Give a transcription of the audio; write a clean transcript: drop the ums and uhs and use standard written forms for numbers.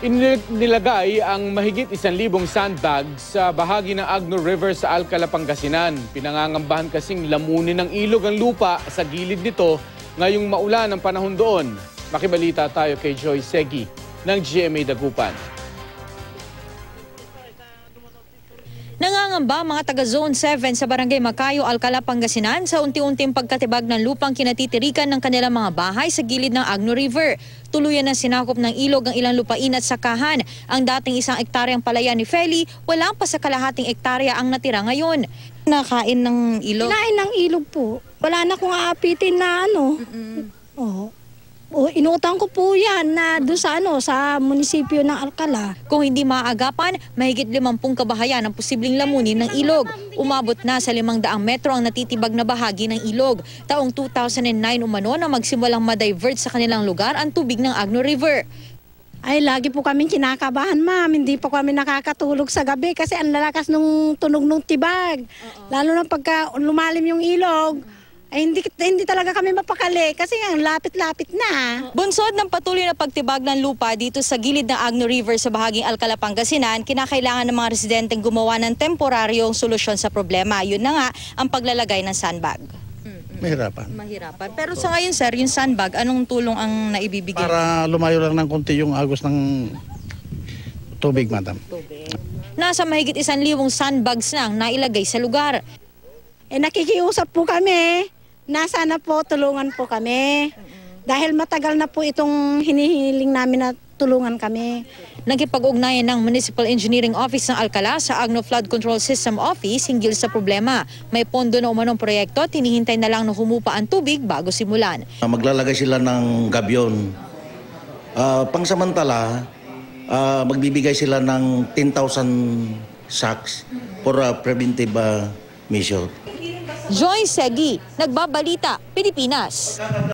Nilagay ang mahigit 1,000 sandbags sa bahagi ng Agno River sa Alcala, Pangasinan. Pinangangambahan kasing lamunin ng ilog ang lupa sa gilid nito ngayong maulan ang panahon doon. Makibalita tayo kay Joy Segi ng GMA Dagupan. Nangangamba mga taga Zone 7 sa Barangay Macayo, Alcala, Pangasinan sa unti-unting pagkatibag ng lupang kinatitirikan ng kanilang mga bahay sa gilid ng Agno River. Tuluyan na sinakop ng ilog ang ilang lupain at sakahan. Ang dating 1 ektaryang palayan ni Feli, walang pa sa kalahating ektarya ang natira ngayon. Nakain ng ilog? Kinain ng ilog po. Wala na kung aapitin na ano. Inutang ko po yan na doon sa munisipyo ng Alcala. Kung hindi maaagapan, mahigit 50 kabahayan ang posibleng lamunin ng ilog. Umabot na sa 500 metro ang natitibag na bahagi ng ilog. Taong 2009 umano na magsimulang ma-divert sa kanilang lugar ang tubig ng Agno River. Ay, lagi po kami kinakabahan, ma'am. Hindi po kami nakakatulog sa gabi kasi ang lalakas nung tunog ng tibag. Lalo na pagka lumalim yung ilog. Ay, hindi talaga kami mapakali kasi ang lapit-lapit na. Bunsod ng patuloy na pagtibag ng lupa dito sa gilid ng Agno River sa bahaging Alcala, Pangasinan, kinakailangan ng mga residenteng gumawa ng temporaryong solusyon sa problema. Yun na nga ang paglalagay ng sandbag. Mahirapan. Pero sa ngayon, sir, yung sandbag, anong tulong ang naibibigay? Para lumayo lang ng konti yung agos ng tubig, madam. Nasa mahigit 1,000 sandbags na ang nailagay sa lugar. Nakikiusap po kami. Sana po tulungan po kami. Dahil matagal na po itong hinihiling namin na tulungan kami. Nagkipag-ugnayan ng Municipal Engineering Office ng Alcala sa Agno Flood Control System Office hinggil sa problema. May pondo na umanong proyekto, tinihintay na lang na humupa ang tubig bago simulan. Maglalagay sila ng gabyon. Pangsamantala, magbibigay sila ng 10,000 sacks for preventive measure. Joy Segi, Nagbabalita, Pilipinas.